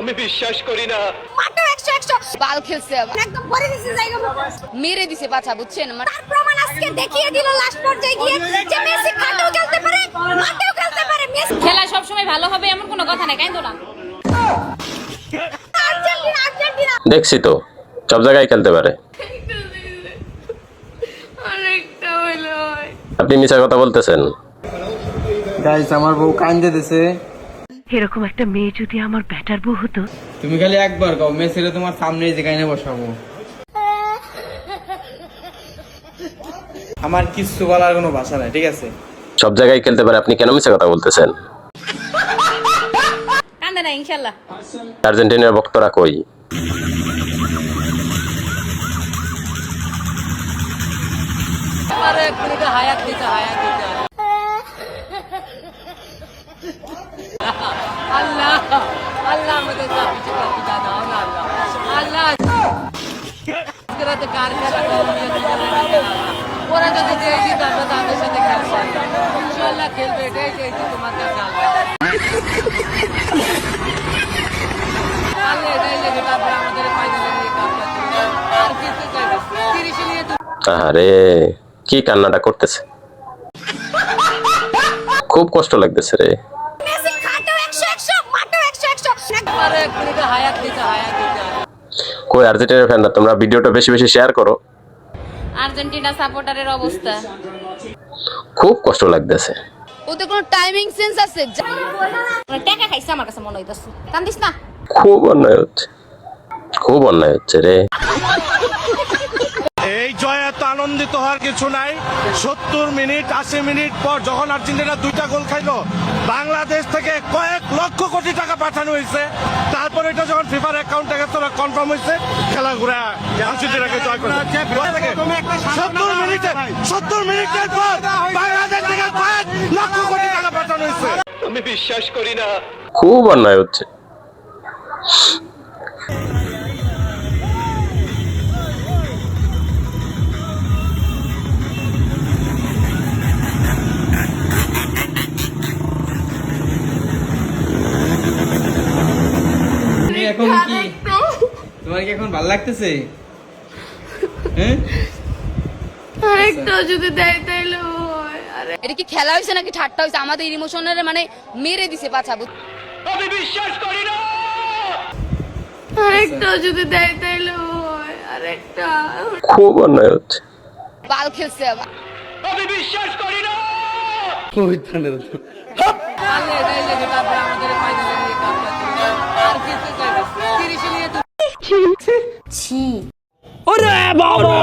আমি বিশ্বাস করি না। মাঠে 100 বাল খেলছে একদম পরে দিছে জায়গা মেরে দিছে পাছা বুঝছেন তার প্রমাণ আজকে দেখিয়ে দিল লাস্ট পর্যায়ে গিয়ে যে মেসি খাটেও খেলতে পারে মাঠেও খেলতে পারে। মেসি খেলা সব সময় ভালো হবে এমন কোনো কথা নাই, কাইন্দো না। আর্জেন্টিনা দেখছি তো সব জায়গায় খেলতে পারে। আরেকটা হইলো আপনি মিছা কথা বলতেছেন। গাইস আমার বউ কান্দে দিছে। এরকম একটা মেয়ে যদি আমার ব্যাটার বউ হতো। তুমি খালি একবার কও মেসিরে তোমার সামনে এই জায়গায় বসাবো। আমার কিছু বলার কোনো ভাষা নাই, ঠিক আছে? সব জায়গায় খেলতে পারে, আপনি কেন মিছা কথা বলতেছেন? কান্দে না ইনশাআল্লাহ। আর্জেন্টিনার ভক্তরা কই? আরে পুরো হায়াত দিতে আল্লাহ আল্লাহ আমাদের কাছে পিতা দাও না আল্লাহ আল্লাহ আজকে কার খেলা ওরা যদি যে জিত আমরা তাদের সাথে খেলবো ইনশাআল্লাহ খেলবে এটাই যে তোমার কাছে আল্লাহ এটাই যে তারপরে আমাদের ফাইনালে নিয়ে কাপটা আর কিছু চাইবে 30 নিয়ে আরে কি কান্নাটা করতেছে, খুব কষ্ট লাগতেছে রে। মেসি খাটেও 100 মাঠেও 100 আরে পুরো হায়াত দিতে কই আর্জেন্টিনার ফ্যানরা, তোমরা ভিডিওটা বেশি বেশি শেয়ার করো। আর্জেন্টিনা সাপোর্টারের অবস্থা খুব কষ্ট লাগতেছে। ওতে কোনো টাইমিং সেন্স আছে? টাকা খাইছে আমার কাছে মনে হইতাছে। কান্দিস না। খুব অন্যায় হচ্ছে, খুব অন্যায় হচ্ছে রে। এই জয় এত আনন্দিত হওয়ার কিছু নাই। 70 মিনিট 80 মিনিট পর যখন আর্জেন্টিনা 2টা গোল খাইলো, বাংলাদেশ থেকে কয়েক লক্ষ কোটি টাকা পাঠানো হয়েছে। তারপর এটা যখন ফিফার অ্যাকাউন্টে গেছে কনফার্ম হয়েছে, খেলা ঘুরে আর্জেন্টিনাকে জয় করে। 70 মিনিটের পর বাংলাদেশ থেকে কয়েক লক্ষ কোটি টাকা পাঠানো হয়েছে। আমি বিশ্বাস করি না। খুব অন্যায় হচ্ছে। এখন কি তোমার কি এখন ভালো লাগতেছে? হ্যাঁ আরেকটা যদি দেয় তাইলে হয়। আরে এটা কি খেলা হইছে নাকি ঠাট্টা হইছে? আমাদের ইমোশনের মানে মেরে দিছে পাছা আমি বিশ্বাস করি না। আরেকটা যদি দেয় তাইলে হয়। আরেকটা খুব অন্যায় হচ্ছে। বাল খেলছে আমি বিশ্বাস করি না। আল্লাহ এটাই যে তারপরে আমাদের ফাইনালে নিয়ে কাপটা আর কিছু চাইবে 30 নিয়ে ছি ওরে বাবা।